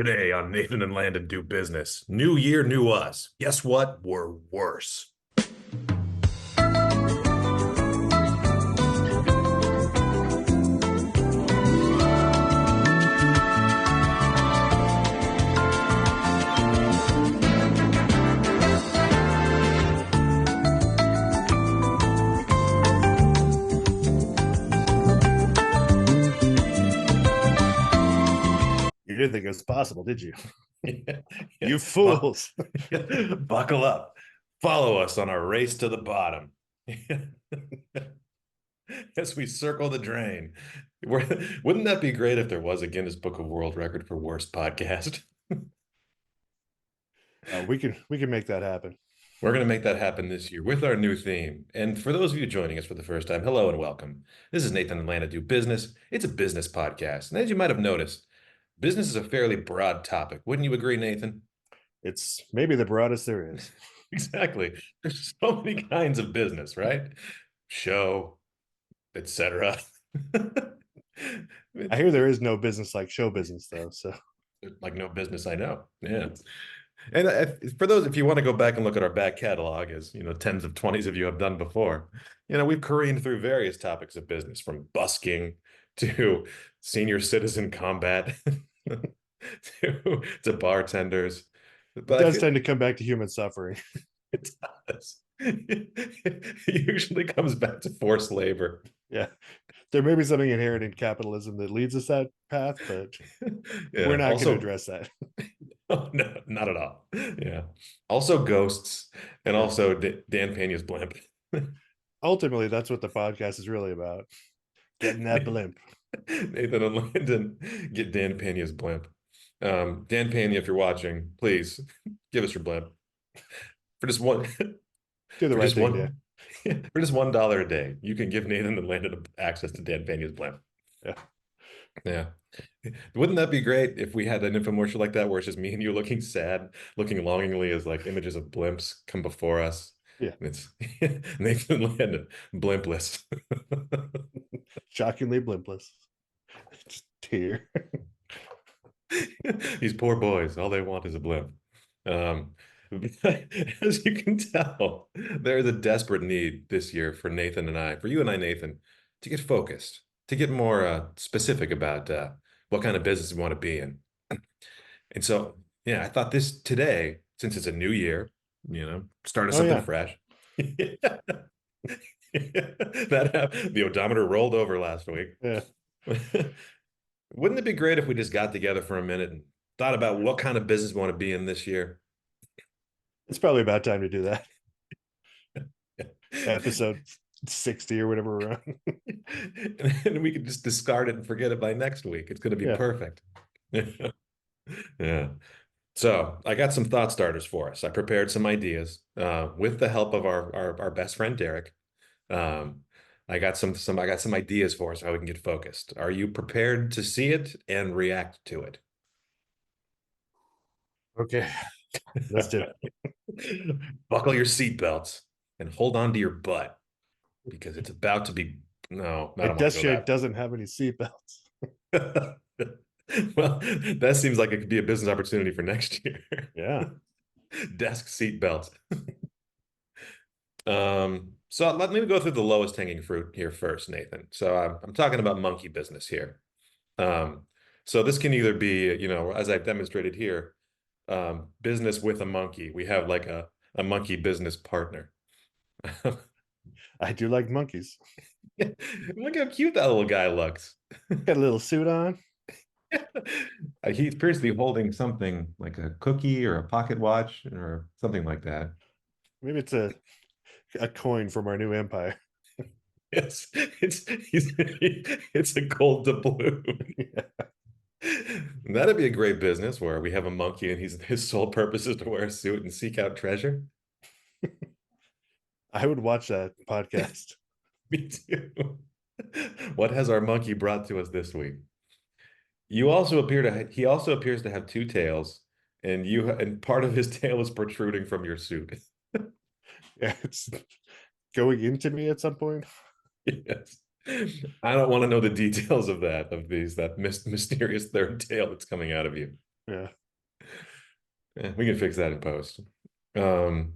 Today on Nathan and Landon Do Business. New year, new us. Guess what? We're worse. You didn't think it was possible, did you? Yeah. You fools. Buckle up. Follow us on our race to the bottom. As we circle the drain. Wouldn't that be great if there was a Guinness Book of World Record for worst podcast? We can make that happen. We're going to make that happen this year with our new theme. And for those of you joining us for the first time, hello and welcome. This is Nathan and Landon Do Business. It's a business podcast. And as you might have noticed, business is a fairly broad topic. Wouldn't you agree, Nathan? It's maybe the broadest there is. Exactly. There's so many kinds of business, right? Show, etc. I hear there is no business like show business, though. So, Like no business I know. Yeah. And for those, if you want to go back and look at our back catalog, as you know, tens of 20s of you have done before, we've careened through various topics of business, from busking to senior citizen combat to bartenders. it But does tend to come back to human suffering. it does. It usually comes back to forced labor. Yeah, there may be something inherent in capitalism that leads us that path, but Yeah. we're not going Also, to address that. oh, no, not at all. Yeah. Also ghosts, and also Dan Pena's blimp. Ultimately, that's what the podcast is really about: getting that blimp. Nathan and Landon get Dan Pena's blimp. Dan Pena, if you're watching, please give us your blimp for just one. Do the for right just thing, one, for just $1 a day. You can give Nathan and Landon access to Dan Pena's blimp. Yeah. Yeah. Wouldn't that be great if we had an infomercial like that where it's just me and you looking sad, looking longingly as like images of blimps come before us? Yeah. And it's Nathan and Landon, blimpless. Shockingly blimpless. Just tear. These poor boys, all they want is a blimp. As you can tell, there is a desperate need this year for Nathan and I, for you and I, Nathan, to get focused, to get more specific about what kind of business we want to be in. And so, yeah, I thought this today, since it's a new year, started something Yeah. fresh. The odometer rolled over last week. Yeah. Wouldn't it be great if we just got together for a minute and thought about what kind of business we want to be in this year? It's probably about time to do that. Episode 60 or whatever we're on. And we could just discard it and forget it by next week. It's going to be perfect. Yeah. So I got some thought starters for us. I prepared some ideas with the help of our best friend Derek. I got some ideas for us how we can get focused. Are you prepared to see it and react to it? Okay, let's do it. Buckle your seatbelts and hold on to your butt, because it's about to be My desk chair doesn't have any seatbelts. Well, that seems like it could be a business opportunity for next year. Yeah. Desk seatbelts. So let me go through the lowest hanging fruit here first, Nathan. So I'm talking about monkey business here. So this can either be, as I've demonstrated here, business with a monkey. We have like a monkey business partner. I do like monkeys. Look how cute that little guy looks. Got a little suit on. He appears to be holding something like a cookie or a pocket watch or something like that. Maybe it's a coin from our new empire. It's a gold doubloon. Yeah. That'd be a great business where we have a monkey and his sole purpose is to wear a suit and seek out treasure. I would watch that podcast. Me too. What has our monkey brought to us this week? He also appears to have two tails, and part of his tail is protruding from your suit. Yeah, it's going into me at some point. Yes. I don't want to know the details of that mysterious third tail that's coming out of you. Yeah. We can fix that in post. Um,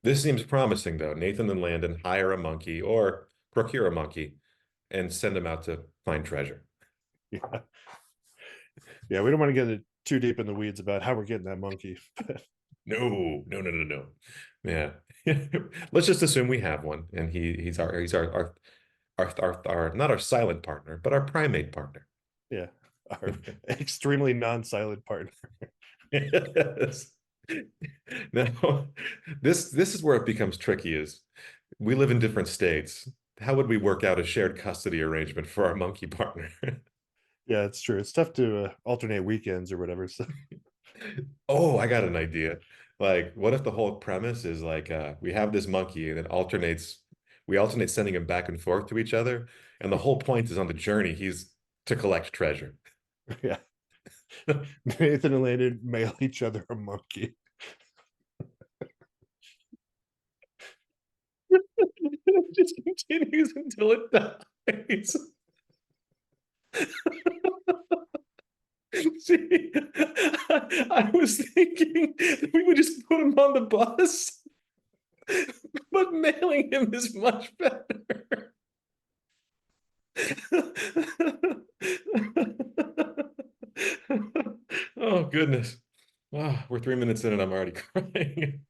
this seems promising, though. Nathan and Landon hire a monkey or procure a monkey and send him out to find treasure. Yeah. Yeah. We don't want to get too deep in the weeds about how we're getting that monkey. No, no, no, no, no. Yeah. Let's just assume we have one, and he's our not our silent partner, but our primate partner. Yeah. Our extremely non-silent partner. Yes. Now, this is where it becomes tricky is we live in different states. How would we work out a shared custody arrangement for our monkey partner? Yeah, it's true. It's tough to alternate weekends or whatever. So Oh, I got an idea. Like, what if the whole premise is like we have this monkey and we alternate sending him back and forth to each other, and the whole point is on the journey he's to collect treasure. yeah. Nathan and Landon mail each other a monkey. It just continues until it dies. See, I was thinking that we would just put him on the bus, but mailing him is much better. Oh, goodness. Wow, we're 3 minutes in and I'm already crying.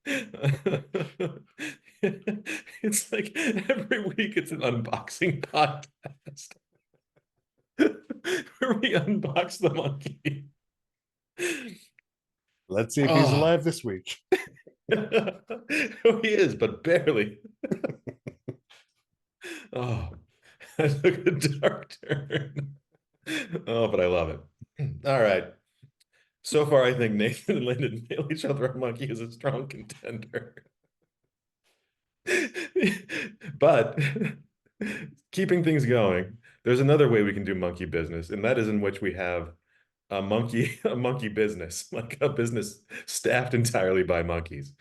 It's like every week it's an unboxing podcast where we unbox the monkey. Let's see if he's Oh, alive this week. oh, he is, but barely. Oh, I took a dark turn. Oh, but I love it. All right. So far, I think Nathan and Landon nail each other a monkey is a strong contender. But keeping things going, there's another way we can do monkey business, and that is in which we have a monkey business, like a business staffed entirely by monkeys.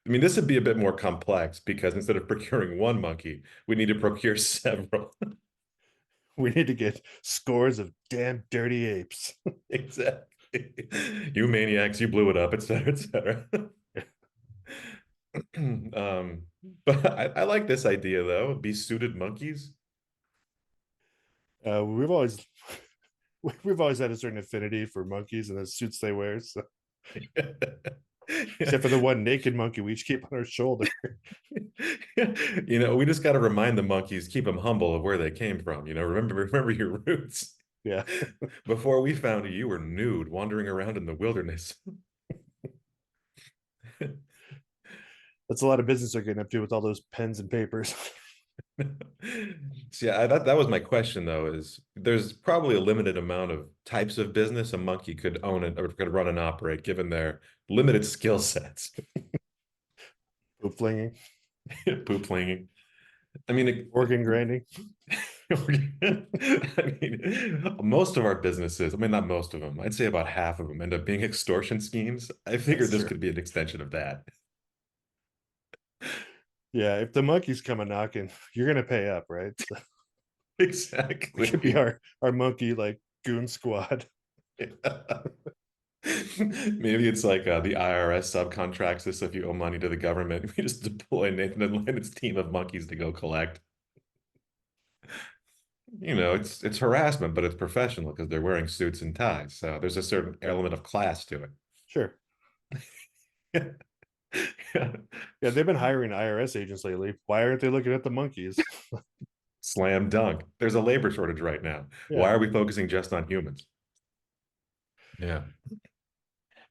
I mean, this would be a bit more complex because instead of procuring one monkey, we need to procure several. We need to get scores of damn dirty apes. Exactly. You maniacs, you blew it up, et cetera, et cetera. But I like this idea though. Be suited monkeys. We've always we've always had a certain affinity for monkeys and the suits they wear. So. Except for the one naked monkey we each keep on our shoulder. We just got to remind the monkeys, keep them humble of where they came from. Remember your roots. Yeah. Before we found you, you were nude, wandering around in the wilderness. That's a lot of business they're getting up to with all those pens and papers. See, that was my question though, is there's probably a limited amount of types of business a monkey could own it or could run and operate given their limited skill sets. Poop flinging, Poop flinging. I mean, organ grinding. I mean, most of our businesses, I mean, not most of them, I'd say about half of them end up being extortion schemes. I figured That's this true. could be an extension of that. Yeah, if the monkey's come a knocking, you're gonna pay up, right? So it could be Exactly. our monkey like goon squad. Maybe it's like the IRS subcontracts this if you owe money to the government. We just deploy Nathan and Landon's team of monkeys to go collect. It's harassment, but it's professional because they're wearing suits and ties. So there's a certain element of class to Sure. it. Yeah. Yeah, they've been hiring IRS agents lately. Why aren't they looking at the monkeys? Slam dunk. There's a labor shortage right now. Yeah. Why are we focusing just on humans? Yeah.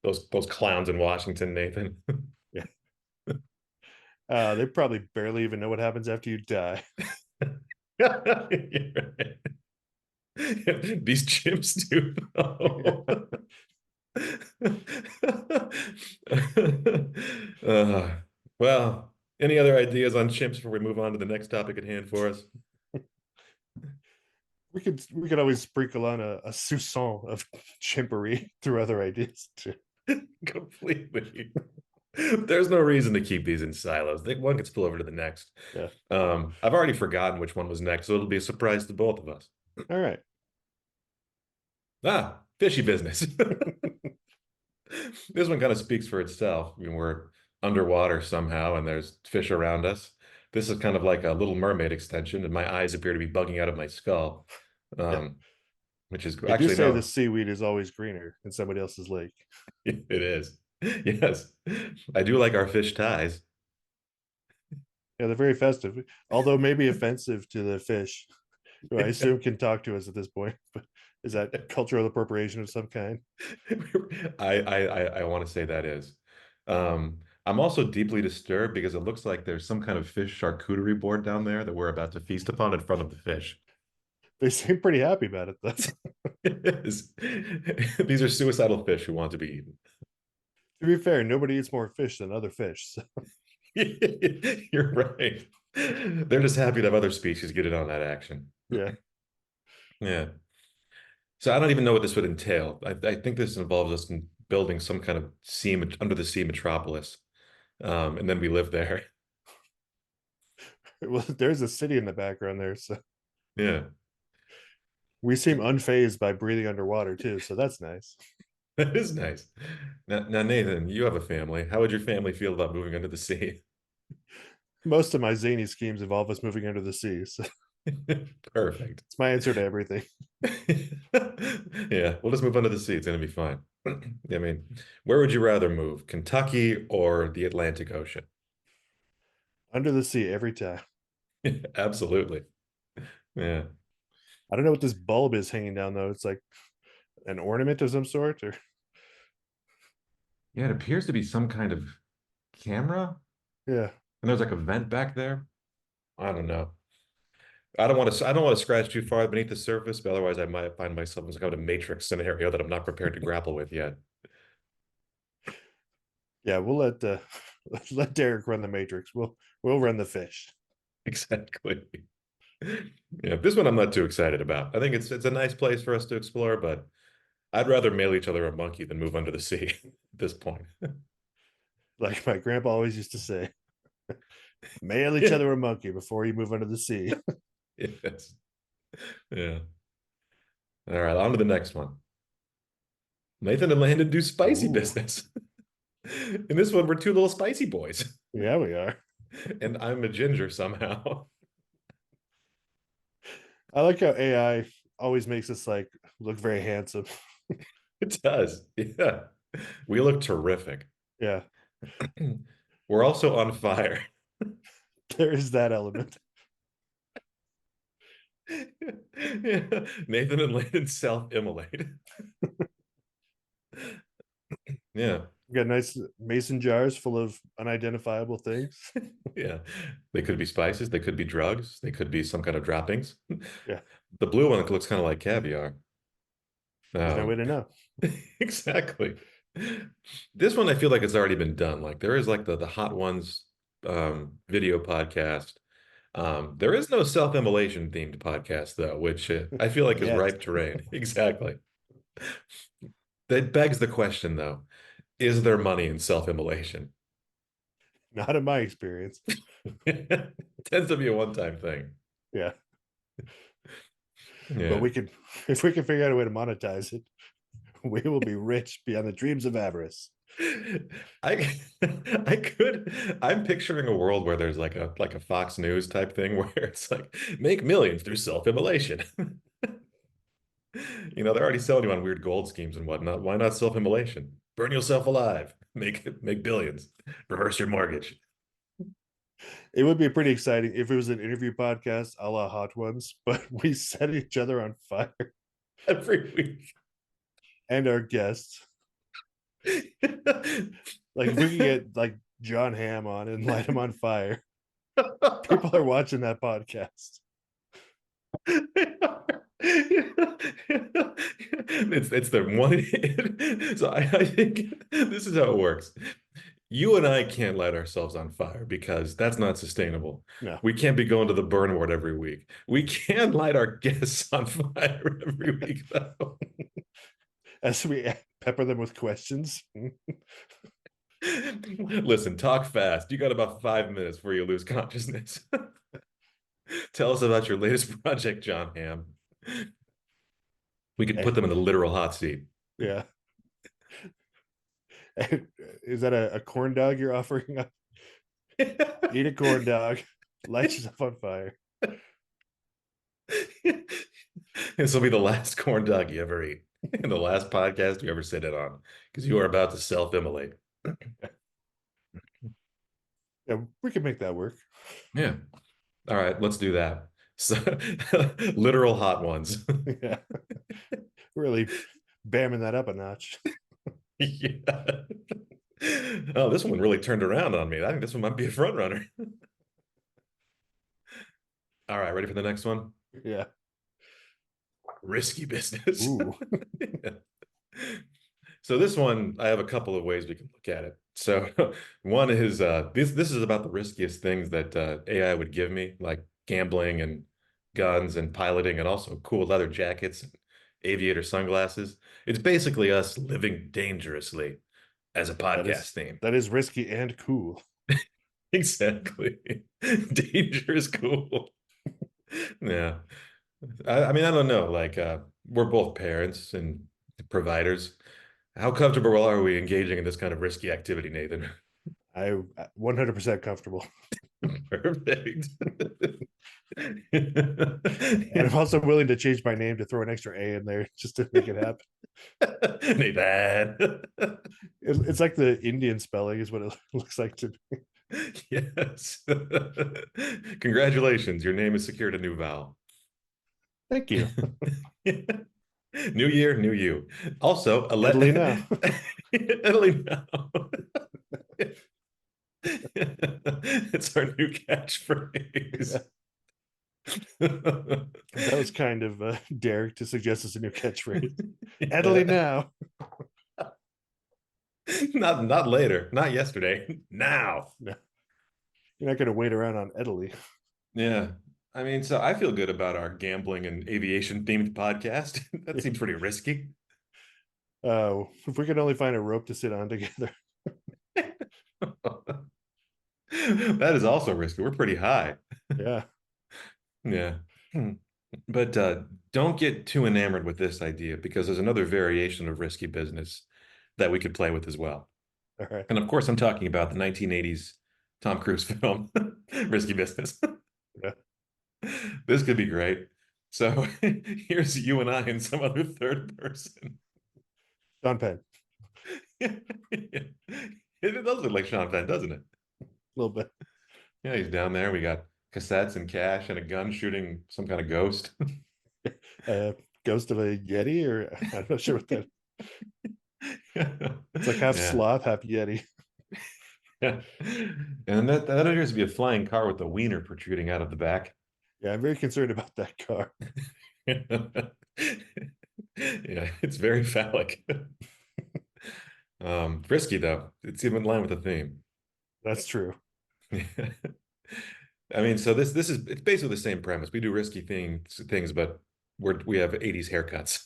Those clowns in Washington, Nathan. Yeah. They probably barely even know what happens after you die. These chimps do. Yeah. uh, well, any other ideas on chimps before we move on to the next topic at hand for us? We could always sprinkle on a soupçon of chimpery through other ideas too. Completely. There's no reason to keep these in silos. One could spill over to the next. Yeah. I've already forgotten which one was next, so it'll be a surprise to both of us. All right. Fishy business. This one kind of speaks for itself. I mean, we're underwater somehow and there's fish around us. This is kind of like a Little Mermaid extension, and my eyes appear to be bugging out of my skull. Yeah. Um, which is They do actually say the no, seaweed is always greener in somebody else's lake. it is. Yes, I do like our fish ties. Yeah, they're very festive, although maybe offensive to the fish, who I assume can talk to us at this point. But is that cultural appropriation of some kind? I want to say that is. I'm also deeply disturbed because it looks like there's some kind of fish charcuterie board down there that we're about to feast upon in front of the fish. They seem pretty happy about it, though. It is. These are suicidal fish who want to be eaten. To be fair, nobody eats more fish than other fish. So, You're right. They're just happy to have other species get in on that action. yeah, Yeah. So I don't even know what this would entail. I think this involves us in building some kind of under the sea metropolis. And then we live there. well, there's a city in the background there, so Yeah, we seem unfazed by breathing underwater too. So that's nice. that is nice. Now, Nathan, you have a family. How would your family feel about moving under the sea? Most of my zany schemes involve us moving under the sea. So Perfect. it's my answer to everything. Yeah, we'll just move under the sea. It's gonna be fine. I mean, where would you rather move, Kentucky or the Atlantic Ocean? Under the sea every time. Absolutely. Yeah. I don't know what this bulb is hanging down though. It's like an ornament of some sort, or Yeah, it appears to be some kind of camera, yeah. and there's like a vent back there. I don't know. I don't want to scratch too far beneath the surface, but otherwise I might find myself in some kind of matrix scenario that I'm not prepared to grapple with yet. Yeah, we'll let Derek run the Matrix. We'll run the fish. Exactly. Yeah, this one I'm not too excited about. I think it's a nice place for us to explore, but I'd rather mail each other a monkey than move under the sea at this point. Like my grandpa always used to say, mail each Yeah. other a monkey before you move under the sea. Yes. Yeah. All right, on to the next one. Nathan and Landon do spicy Ooh, business. In this one, we're two little spicy boys, yeah, we are. and I'm a ginger somehow. I like how AI always makes us like look very handsome. It does. Yeah. We look terrific. Yeah, We're also on fire. there is that element. Yeah. Nathan and Landon self-immolate. Yeah. We got nice mason jars full of unidentifiable things. Yeah. They could be spices, they could be drugs, they could be some kind of droppings. Yeah, The blue one looks kind of like caviar. there's no way Um, to know. exactly. This one I feel like it's already been done. Like there is like the Hot Ones video podcast. There is no self-immolation themed podcast though, which I feel like is Yet, ripe terrain. Exactly. That begs the question though, is there money in self-immolation? not in my experience. Tends to be a one-time thing. Yeah, but Yeah. we could, if we can figure out a way to monetize it, we will be rich beyond the dreams of avarice. I I could I'm picturing a world where there's like a Fox News type thing where it's like make millions through self-immolation. They're already selling you on weird gold schemes and whatnot. Why not self-immolation? Burn yourself alive. Make billions. Reverse your mortgage. It would be pretty exciting if it was an interview podcast a la Hot Ones, but we set each other on fire Every week. and our guests. Like if we could get like John Hamm on and light him on fire, people are watching that podcast. It's the one. So I think this is how it works. You and I can't light ourselves on fire because that's not sustainable. No, We can't be going to the burn ward every week. We can light our guests on fire every week, though. as we pepper them with questions. Listen, talk fast. You got about 5 minutes before you lose consciousness. Tell us about your latest project, John Hamm. We could put Hey, them in the literal hot seat. yeah, Is that a corn dog you're offering up? Eat a corn dog, light yourself on fire. This will be the last corn dog you ever eat and the last podcast you ever sit in on because you are about to self-immolate. Yeah, we can make that work. Yeah. All right, let's do that. So, literal hot ones. Yeah, really bamming that up a notch. Yeah. Oh, this one really turned around on me. I think this one might be a front runner. All right, ready for the next one? Yeah. Risky business. Ooh. So this one, I have a couple of ways we can look at it. So one is this is about the riskiest things that AI would give me, like gambling and guns and piloting and also cool leather jackets and aviator sunglasses. It's basically us living dangerously as a That podcast is theme. that is risky and cool. Exactly. Danger is cool. Yeah. I mean, I don't know. Like, we're both parents and providers. How comfortable are we engaging in this kind of risky activity, Nathan? I 100% comfortable. Perfect. And I'm also willing to change my name to throw an extra A in there just to make it happen. Nathan. It's like the Indian spelling is what it looks like to me. Yes. Congratulations. Your name has secured a new vowel. Thank you. New year, new you. Also, Italy now. Italy now. It's our new catchphrase. That was kind of Derek to suggest as a new catchphrase. Yeah. Italy now. Not later, not yesterday. Now. No, you're not going to wait around on Italy. Yeah. I mean, so I feel good about our gambling and aviation themed podcast. That seems pretty risky. If we could only find a rope to sit on together. That is also risky. We're pretty high. Yeah. Yeah. Hmm. But don't get too enamored with this idea because there's another variation of risky business that we could play with as well. All right. And of course, I'm talking about the 1980s Tom Cruise film, Risky Business. Yeah. This could be great. So here's you and I and some other third person. Sean Penn. It does look like Sean Penn, doesn't it? A little bit. Yeah, he's down there. We got cassettes and cash and a gun shooting some kind of ghost. Ghost of a Yeti, or I'm not sure what that. It's like half Yeah. sloth, half Yeti. Yeah. And that appears to be a flying car with a wiener protruding out of the back. Yeah, I'm very concerned about that car. Yeah, it's very phallic. Risky though. It's even in line with the theme. That's true. I mean, so this is it's basically the same premise. We do risky things, but we have 80s haircuts.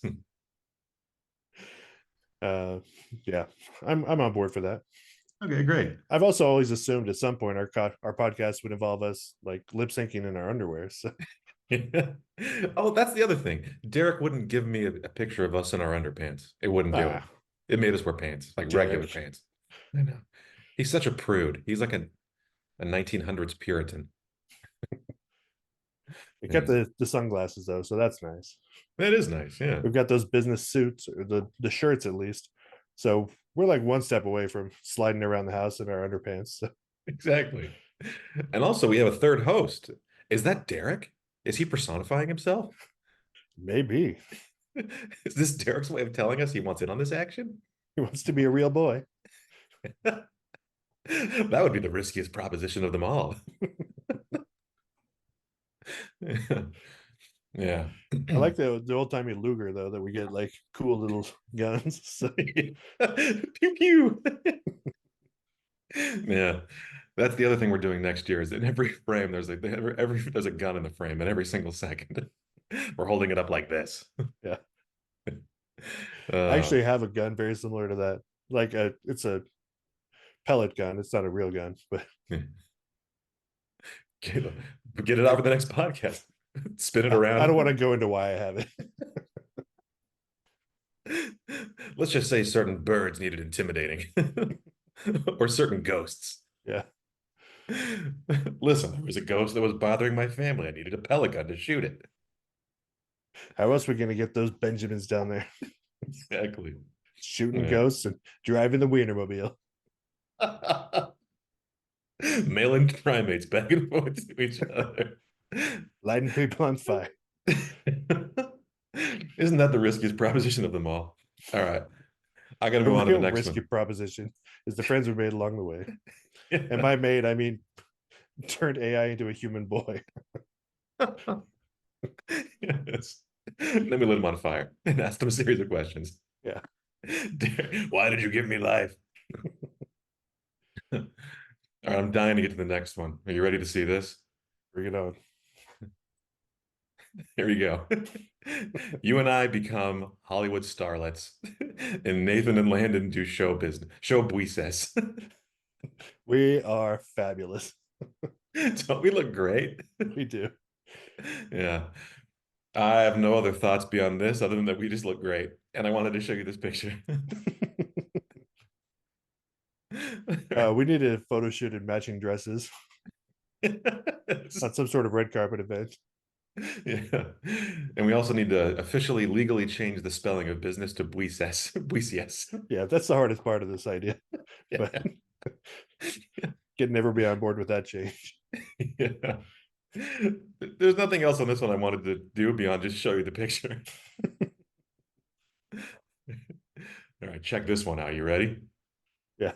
Yeah, I'm on board for that. Okay, great. I've also always assumed at some point our podcast would involve us like lip syncing in our underwear. So Oh, that's the other thing. Derek wouldn't give me a picture of us in our underpants. It wouldn't do it. It made us wear pants, like regular Derek. pants. I know. He's such a prude. He's like a 1900s Puritan. We kept the sunglasses though, so that's nice. That is nice. Yeah. We've got those business suits, or the shirts at least. So we're like one step away from sliding around the house in our underpants. So. Exactly. And also, we have a third host. Is that Derek? Is he personifying himself? Maybe. Is this Derek's way of telling us he wants in on this action? He wants to be a real boy. That would be the riskiest proposition of them all. Yeah. I like the old timey Luger though, that we get like cool little guns. So. Pew pew. Yeah. That's the other thing we're doing next year is in every frame there's there's a gun in the frame and every single second we're holding it up like this. Yeah. I actually have a gun very similar to that. Like it's a pellet gun. It's not a real gun, but get it out for the next podcast. Spin it around. I don't want to go into why I have it. Let's just say certain birds needed intimidating, or certain ghosts. Yeah. Listen, there was a ghost that was bothering my family. I needed a pellet gun to shoot it. How else are we gonna get those Benjamins down there? Exactly. Shooting Yeah. ghosts and driving the Wienermobile. Mailing primates back and forth to each other. Lighting people on fire. Isn't that the riskiest proposition of them all? All right. I got to The go on to the real next risky one. proposition is the friends we made along the way. And Yeah. by made, I mean turned AI into a human boy. Yes. Then we lit him on fire and asked him a series of questions. Yeah. Why did you give me life? All right, I'm dying to get to the next one. Are you ready to see this? Bring it on. Here we go. You and I become Hollywood starlets, and Nathan and Landon do show business, show buises. We are fabulous. Don't we look great? We do. Yeah. I have no other thoughts beyond this, other than that we just look great. And I wanted to show you this picture. We need a photo shoot in matching dresses on some sort of red carpet event. Yeah. And we also need to officially legally change the spelling of business to buises. Buises. Yeah, that's the hardest part of this idea. But Yeah. can never be on board with that change. Yeah. There's nothing else on this one I wanted to do beyond just show you the picture. All right, check this one out. You ready? Yeah.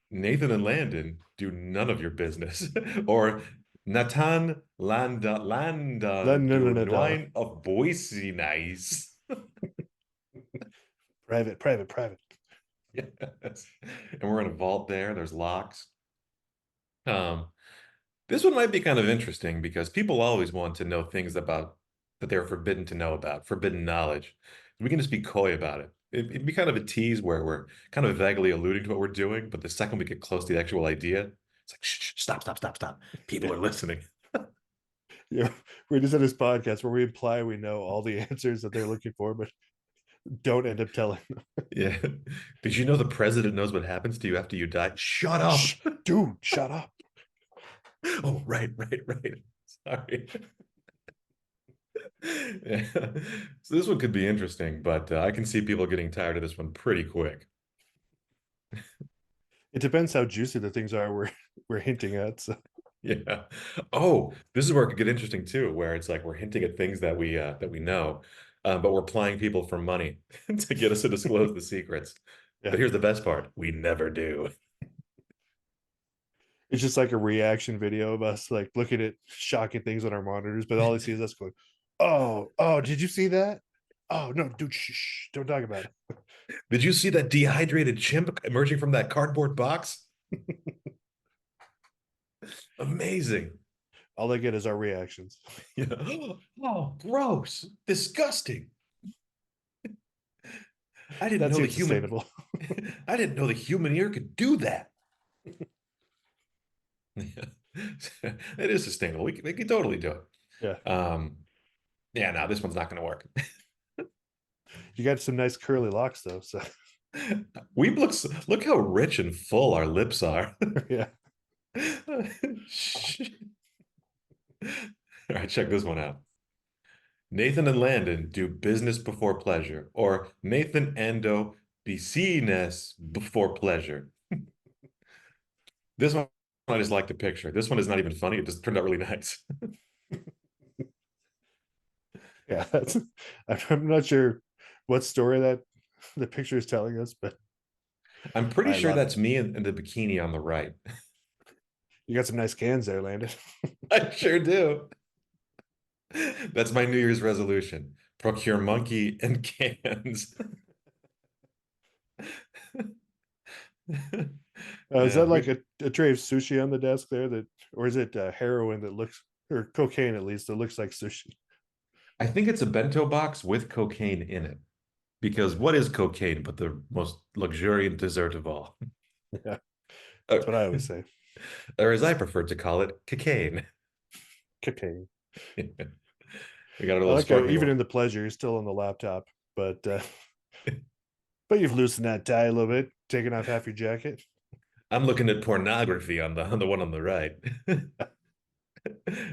Nathan and Landon do none of your business. Or Nathan No, Landa no, no, do no, no. nine of Boise nice. Private, private, private. Yes. And we're in a vault there. There's locks. Um, this one might be kind of interesting because people always want to know things about that they're forbidden to know about, forbidden knowledge. We can just be coy about it. It'd be kind of a tease where we're kind of vaguely alluding to what we're doing, but the second we get close to the actual idea, it's like, shh, shh, stop, stop, stop, stop. People Yeah. are listening. Yeah. We just had this podcast where we imply we know all the answers that they're looking for, but don't end up telling them. Yeah. Did you know the president knows what happens to you after you die? Shut up. Shh, dude, shut up. Oh, right, right, right. Sorry. Yeah. So this one could be interesting, but I can see people getting tired of this one pretty quick. It depends how juicy the things are we're hinting at. So Yeah. Oh, this is where it could get interesting too, where it's like we're hinting at things that we know, but we're plying people for money to get us to disclose the secrets. yeah. But here's the best part: we never do. It's just like a reaction video of us like looking at shocking things on our monitors, but all they see is us going, "Oh, oh, did you see that? Oh no, dude, shh, don't talk about it." Did you see that dehydrated chimp emerging from that cardboard box? Amazing. All they get is our reactions. Yeah. Oh, gross. Disgusting. I didn't That know the seems human sustainable. I didn't know the human ear could do that. Yeah. It is sustainable. We can totally do it. Yeah. Yeah, no, this one's not going to work. You got some nice curly locks though. So We look how rich and full our lips are. yeah. All right, check this one out. Nathan and Landon do business before pleasure, or Nathan Ando business before pleasure. This one I just like the picture. This one is not even funny. It just turned out really nice. Yeah. That's I'm not sure what story that the picture is telling us, but I'm pretty I sure love it. that's me in the bikini on the right. You got some nice cans there, Landon. I sure do. That's my New Year's resolution. Procure monkey and cans. Is Yeah, that like a tray of sushi on the desk there that, or is it heroin that looks, or cocaine at least, that looks like sushi? I think it's a bento box with cocaine in it. Because what is cocaine but the most luxuriant dessert of all? Yeah, Or, that's what I always say. or as I prefer to call it, cocaine. Cocaine. We got a I little like how sparkling even one. in the pleasure, you're still on the laptop, but But you've loosened that tie a little bit, taken off half your jacket. I'm looking at pornography on the one on the right.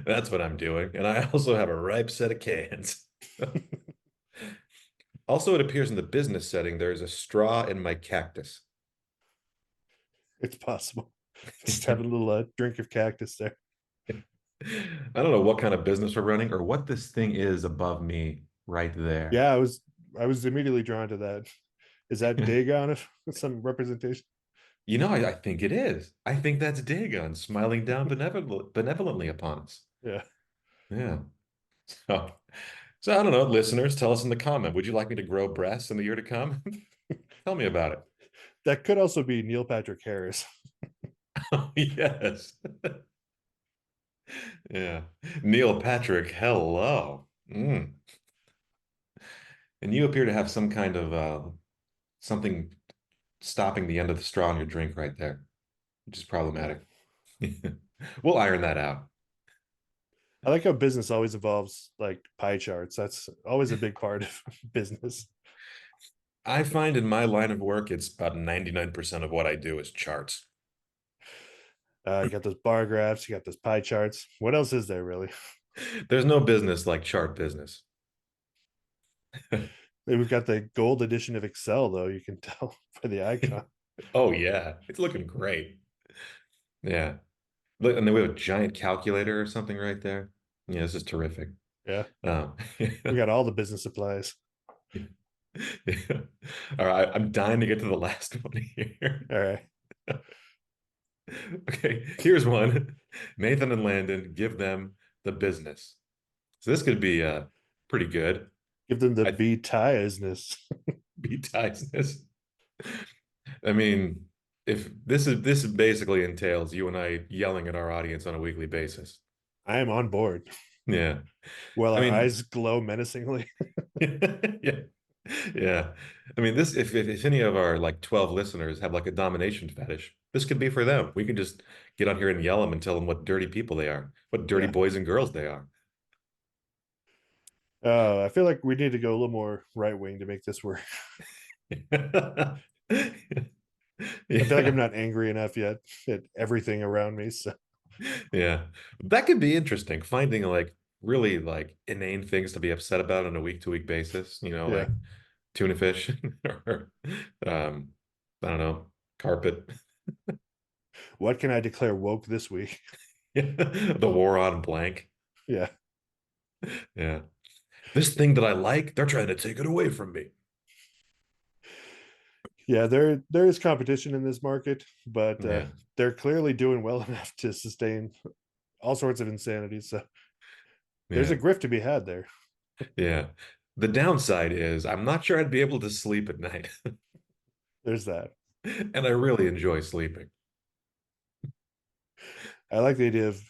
That's what I'm doing. And I also have a ripe set of cans. Also, it appears in the business setting there is a straw in my cactus. It's possible. Just having a little drink of cactus there. I don't know what kind of business we're running or what this thing is above me right there. Yeah, I was immediately drawn to that. Is that Dagon of some representation? I think it is. I think that's Dagon smiling down benevolently upon us. Yeah. Yeah. So, so I don't know, listeners, tell us in the comment. Would you like me to grow breasts in the year to come? Tell me about it. That could also be Neil Patrick Harris. Oh, yes. Yeah. Neil Patrick, hello. Mm. And you appear to have some kind of something stopping the end of the straw in your drink right there, which is problematic. We'll iron that out. I like how business always involves like pie charts. That's always a big part of business. I find in my line of work, it's about 99% of what I do is charts. You got those bar graphs, you got those pie charts. What else is there really? There's no business like chart business. We've got the gold edition of Excel, though. You can tell by the icon. Oh yeah, it's looking great. Yeah. Look, and then we have a giant calculator or something right there. Yeah, this is terrific. Yeah, Um, we got all the business supplies. yeah. All right, I'm dying to get to the last one here. All right, Okay, here's one. Nathan and Landon give them the business. So this could be pretty good. give them the I B tiredness. be this. I mean, if this basically entails you and I yelling at our audience on a weekly basis. I am on board. Yeah. While I our mean, eyes glow menacingly. yeah. Yeah. I mean, this if any of our like 12 listeners have like a domination fetish, this could be for them. We can just get on here and yell them and tell them what dirty people they are, what dirty Yeah. boys and girls they are. I feel like we need to go a little more right wing to make this work. I feel like I'm Yeah. not angry enough yet at everything around me. So Yeah. That could be interesting, finding like really like inane things to be upset about on a week to week basis, yeah. like tuna fish or I don't know, carpet. What can I declare woke this week? The war on blank. Yeah. Yeah. This thing that I like, they're trying to take it away from me. Yeah, there is competition in this market, but Yeah. they're clearly doing well enough to sustain all sorts of insanity. So there's a Yeah. grift to be had there. Yeah. The downside is I'm not sure I'd be able to sleep at night. There's that. And I really enjoy sleeping. I like the idea of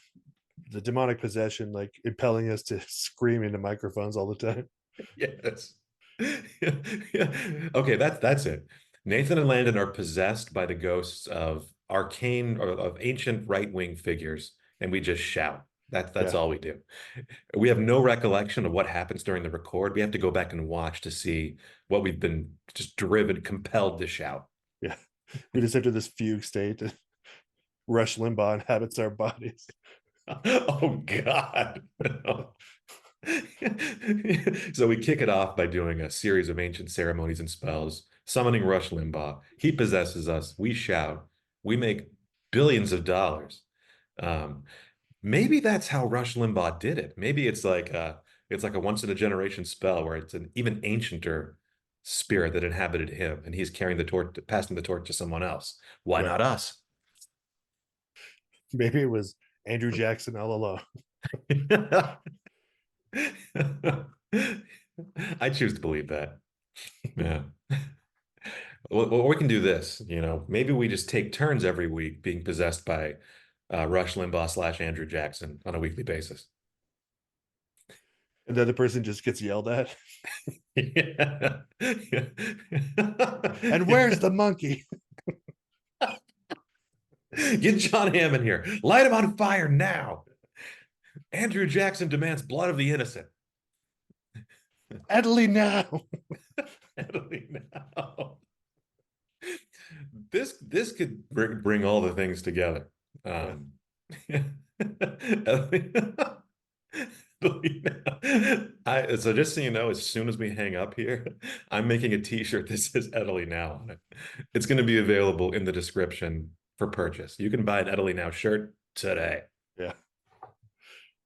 the demonic possession like impelling us to scream into microphones all the time. Yes. Yeah. Yeah. Okay, that's it. Nathan and Landon are possessed by the ghosts of arcane or of ancient right-wing figures, and we just shout. That's Yeah, all we do. We have no recollection of what happens during the record. We have to go back and watch to see what we've been just driven, compelled to shout. yeah. We just enter this fugue state. Rush Limbaugh inhabits our bodies. Oh God. No. So we kick it off by doing a series of ancient ceremonies and spells, summoning Rush Limbaugh. He possesses us. We shout. We make billions of dollars. Um, maybe that's how Rush Limbaugh did it. Maybe it's like a once in a generation spell where it's an even ancienter spirit that inhabited him, and he's carrying the torch, passing the torch to someone else. Why Yeah, not us? maybe it was Andrew Jackson all along. I choose to believe that. Yeah. Well, we can do this, maybe we just take turns every week being possessed by Rush Limbaugh / Andrew Jackson on a weekly basis. And then the person just gets yelled at. Yeah. And where's the monkey? Get John Hammond here. Light him on fire now. Andrew Jackson demands blood of the innocent. Italy now. Italy now. this could bring all the things together. Yeah. So just so you know, as soon as we hang up here, I'm making a t-shirt that says Italy Now on it. It's going to be available in the description for purchase. You can buy an Italy Now shirt today. Yeah.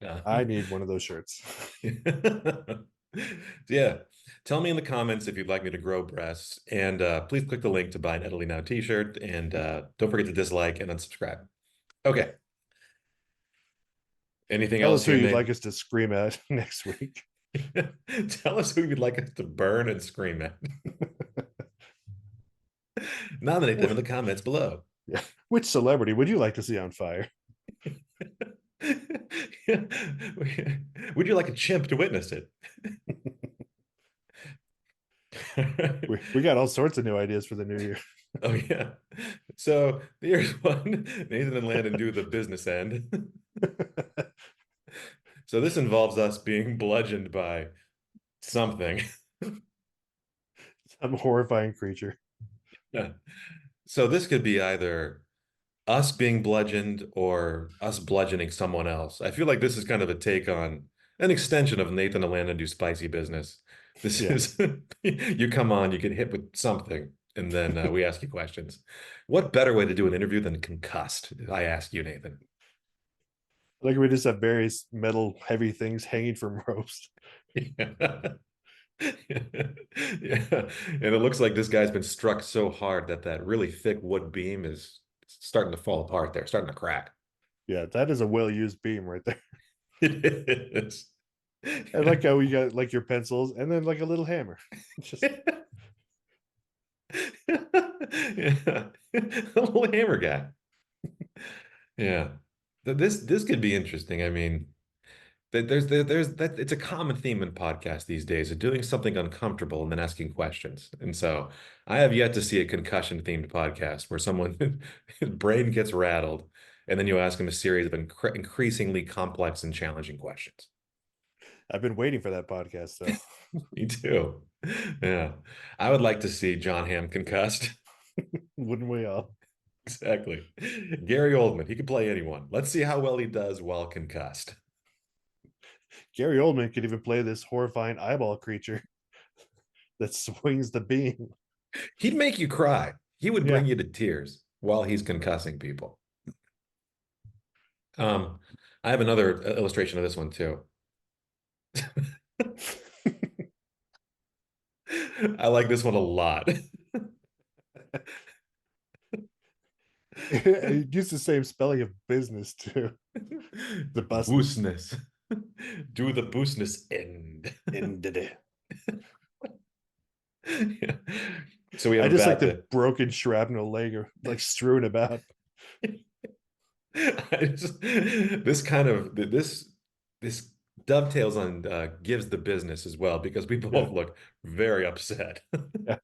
Yeah. I need one of those shirts. Yeah. Tell me in the comments if you'd like me to grow breasts. And please click the link to buy an Italy Now t-shirt. And don't forget to dislike and unsubscribe. Okay. Anything Tell else us who here, you'd like Nate? us to scream at next week. Tell us who you'd like us to burn and scream at. Nominate them in the comments below. Yeah. Which celebrity would you like to see on fire? Would you like a chimp to witness it? We got all sorts of new ideas for the new year. Oh yeah. So here's one. Nathan and Landon do the business end. So this involves us being bludgeoned by something. Some horrifying creature. Yeah. So this could be either us being bludgeoned or us bludgeoning someone else. I feel like this is kind of a take on an extension of Nathan and Landon do spicy business. This Yeah. is you come on, you get hit with something, and then we ask you questions. What better way to do an interview than concussed? I ask you, Nathan. Like we just have various metal heavy things hanging from ropes. Yeah. Yeah. And it looks like this guy's been struck so hard that that really thick wood beam is starting to fall apart there, starting to crack. Yeah, that is a well-used beam right there. It is. I like how we got like your pencils and then like a little hammer. Just Yeah. A little hammer guy. Yeah. This could be interesting. I mean, there's that it's a common theme in podcasts these days of doing something uncomfortable and then asking questions. And so I have yet to see a concussion themed podcast where someone brain gets rattled and then you ask them a series of increasingly complex and challenging questions. I've been waiting for that podcast though. Me too. Yeah. I would like to see John Hamm concussed. Wouldn't we all? Exactly. Gary Oldman, he could play anyone. Let's see how well he does while concussed. Gary Oldman could even play this horrifying eyeball creature that swings the beam. He'd make you cry. He would Yeah. bring you to tears while he's concussing people. I have another illustration of this one too. I like this one a lot. It used the same spelling of business too. The busness. Boosness. Do the boosness end. Ended it. Yeah. So we have I a just like bat the that broken shrapnel leg or like strewn about. this dovetails on gives the business as well because we both Yeah. look very upset. Yeah.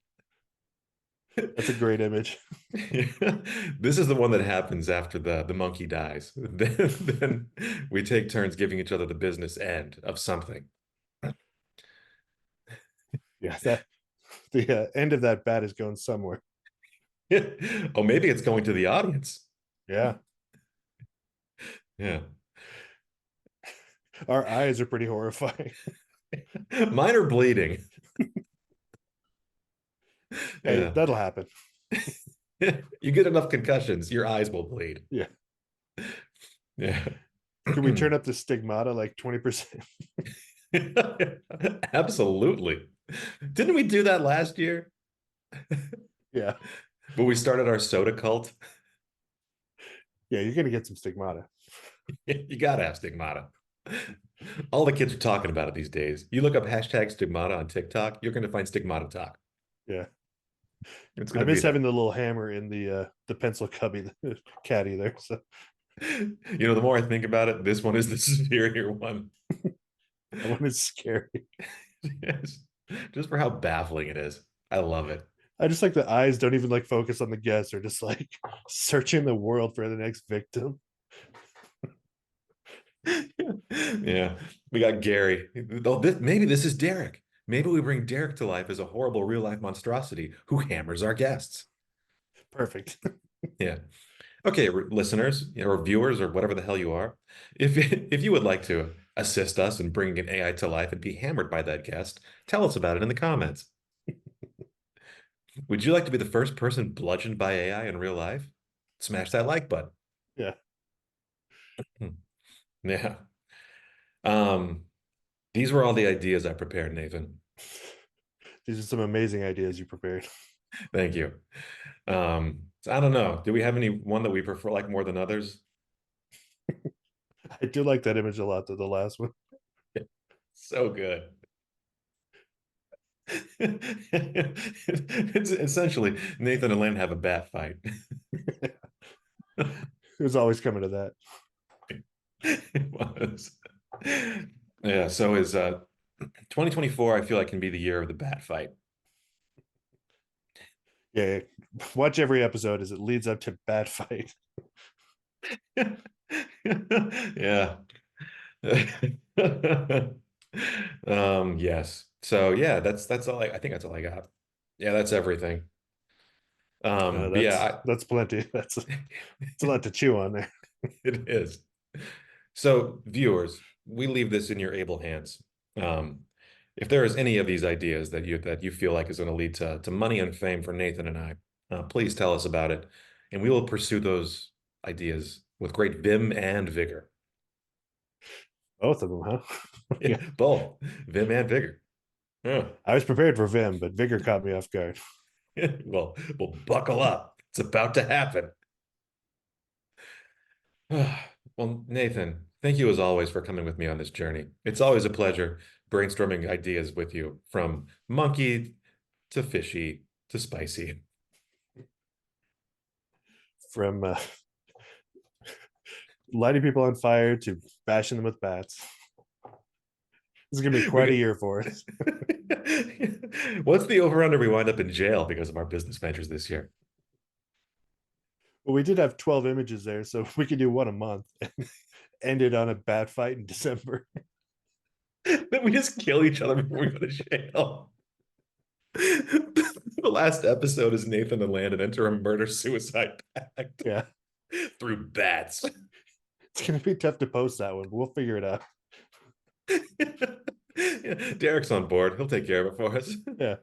That's a great image. This is the one that happens after the monkey dies. Then we take turns giving each other the business end of something. Yeah, that the end of that bat is going somewhere. Oh, maybe it's going to the audience. Yeah, Yeah. our eyes are pretty horrifying. Mine are bleeding. Hey, Yeah. that'll happen. You get enough concussions, your eyes will bleed. Yeah. Yeah. Can we turn up the stigmata like 20%? Absolutely. Didn't we do that last year? Yeah. But we started our soda cult. Yeah, you're gonna get some stigmata. You gotta have stigmata. All the kids are talking about it these days. You look up hashtag stigmata on TikTok, you're gonna find stigmata talk. Yeah. It's I gonna be miss there. having the little hammer in the pencil cubby, the caddy there. So You know, the more I think about it, this one is the superior one. that one is scary. Yes. Just for how baffling it is. I love it. I just like the eyes don't even like focus on the guest, or just like searching the world for the next victim. Yeah, we got Gary. Oh, maybe this is Derek. Maybe we bring Derek to life as a horrible real life monstrosity who hammers our guests. Perfect. Yeah. Okay, listeners or viewers or whatever the hell you are, if if you would like to assist us in bringing an AI to life and be hammered by that guest, tell us about it in the comments. Would you like to be the first person bludgeoned by AI in real life? Smash that like button. Yeah. Hmm. Yeah. Um, these were all the ideas I prepared, Nathan. These are some amazing ideas you prepared. Thank you. So I don't know. Do we have any one that we prefer like more than others? I do like that image a lot, though, the last one. So good. It's essentially Nathan and Lynn have a bat fight. It was always coming to that. It was. Yeah, so is 2024 I feel like can be the year of the bat fight. Yeah. Watch every episode as it leads up to bad fight. Yeah. Yes. So yeah, that's all I think that's all I got. Yeah, that's everything. But yeah, That's plenty. It's a lot to chew on there. it is. So, viewers, we leave this in your able hands. Um, if there is any of these ideas that you feel like is going to lead to money and fame for Nathan and I, please tell us about it, and we will pursue those ideas with great vim and vigor. Both of them, huh? Yeah, Yeah. both vim and vigor. Yeah. I was prepared for Vim, but Vigor caught me off guard. Well, buckle up. It's about to happen. Well, Nathan, thank you as always for coming with me on this journey. It's always a pleasure brainstorming ideas with you, from monkey to fishy to spicy. From lighting people on fire to bashing them with bats. This is gonna be quite a We year for us. What's the over-under we wind up in jail because of our business ventures this year? Well, we did have 12 images there, so we could do one a month and end it on a bat fight in December. Then we just kill each other before we go to jail. The last episode is Nathan and Landon enter a murder-suicide pact Yeah. through bats. It's gonna be tough to post that one, but we'll figure it out. Yeah, Derek's on board. He'll take care of it for us. Yeah.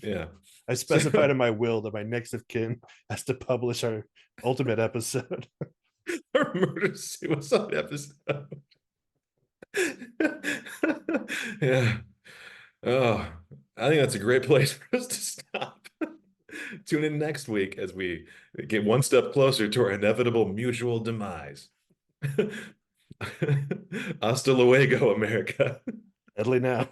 Yeah. I specified in my will that my next of kin has to publish our ultimate episode. Our murder suicide episode. Yeah. Oh, I think that's a great place for us to stop. Tune in next week as we get one step closer to our inevitable mutual demise. Hasta luego, America. Deadly now.